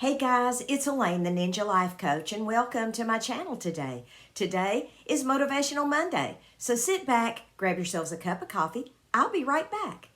Hey guys, it's Elaine, the Ninja Life Coach, and welcome to my channel today. Today is Motivational Monday, so sit back, grab yourselves a cup of coffee. I'll be right back.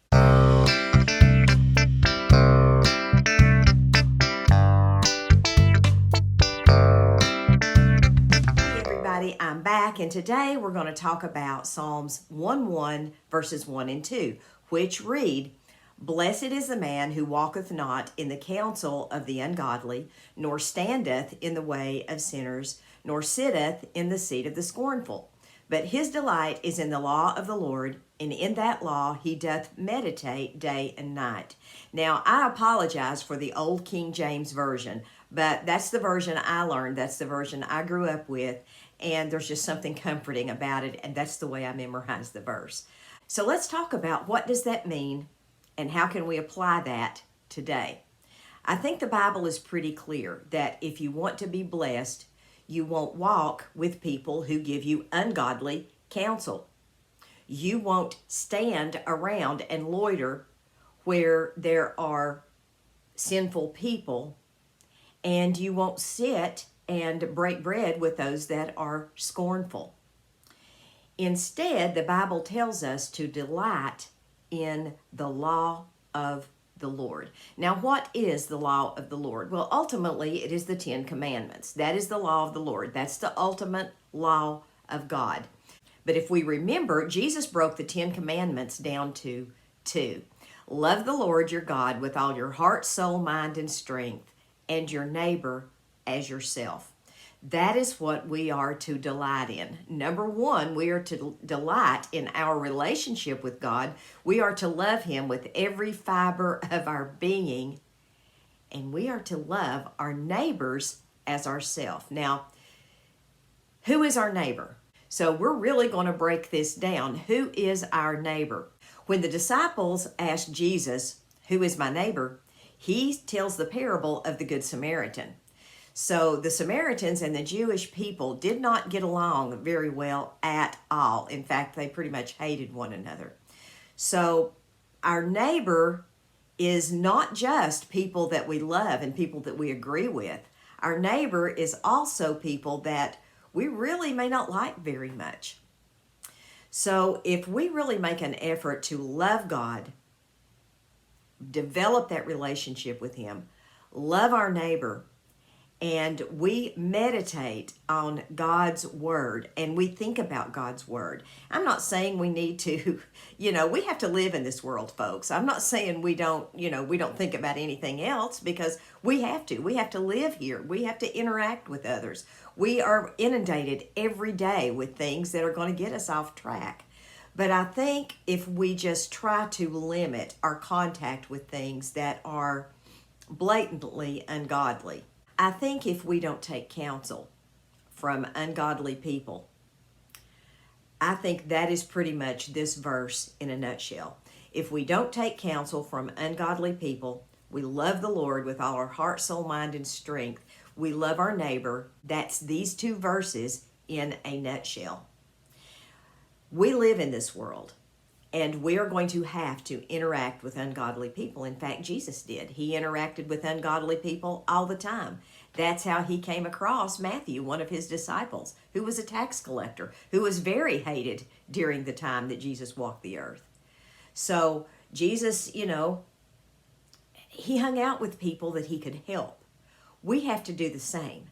Hey everybody, I'm back, and today we're going to talk about Psalms 1:1 verses 1 and 2, which read, "Blessed is the man who walketh not in the counsel of the ungodly, nor standeth in the way of sinners, nor sitteth in the seat of the scornful. But his delight is in the law of the Lord, and in that law he doth meditate day and night." Now, I apologize for the old King James Version, but that's the version I learned. That's the version I grew up with, and there's just something comforting about it, and that's the way I memorized the verse. So let's talk about what does that mean and how can we apply that today? I think the Bible is pretty clear that if you want to be blessed, you won't walk with people who give you ungodly counsel. You won't stand around and loiter where there are sinful people, and you won't sit and break bread with those that are scornful. Instead, the Bible tells us to delight in the law of the Lord. Now, what is the law of the Lord? Well, ultimately, it is the 10 Commandments. That is the law of the Lord. That's the ultimate law of God. But if we remember, Jesus broke the 10 Commandments down to 2. Love the Lord your God with all your heart, soul, mind, and strength, and your neighbor as yourself. That is what we are to delight in. Number one, we are to delight in our relationship with God. We are to love Him with every fiber of our being, and we are to love our neighbors as ourselves. Now, who is our neighbor? So we're really going to break this down. Who is our neighbor? When the disciples asked Jesus, "Who is my neighbor?" He tells the parable of the Good Samaritan. So the Samaritans and the Jewish people did not get along very well at all. In fact, they pretty much hated one another. So our neighbor is not just people that we love and people that we agree with. Our neighbor is also people that we really may not like very much. So if we really make an effort to love God, develop that relationship with Him, love our neighbor, and we meditate on God's Word and we think about God's Word. I'm not saying we need to, we have to live in this world, folks. I'm not saying we don't think about anything else, because we have to. We have to live here. We have to interact with others. We are inundated every day with things that are going to get us off track. But I think if we just try to limit our contact with things that are blatantly ungodly, I think if we don't take counsel from ungodly people, I think that is pretty much this verse in a nutshell. If we don't take counsel from ungodly people, we love the Lord with all our heart, soul, mind, and strength. We love our neighbor. That's these two verses in a nutshell. We live in this world, and we are going to have to interact with ungodly people. In fact, Jesus did. He interacted with ungodly people all the time. That's how he came across Matthew, one of his disciples, who was a tax collector, who was very hated during the time that Jesus walked the earth. So Jesus, he hung out with people that he could help. We have to do the same,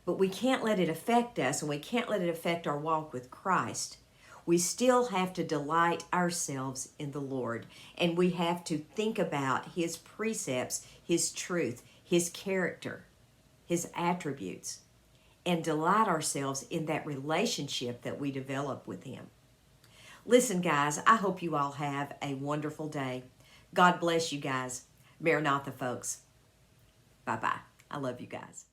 but we can't let it affect us, and we can't let it affect our walk with Christ. We still have to delight ourselves in the Lord, and we have to think about His precepts, His truth, His character, His attributes, and delight ourselves in that relationship that we develop with Him. Listen, guys, I hope you all have a wonderful day. God bless you guys. Maranatha, folks. Bye-bye. I love you guys.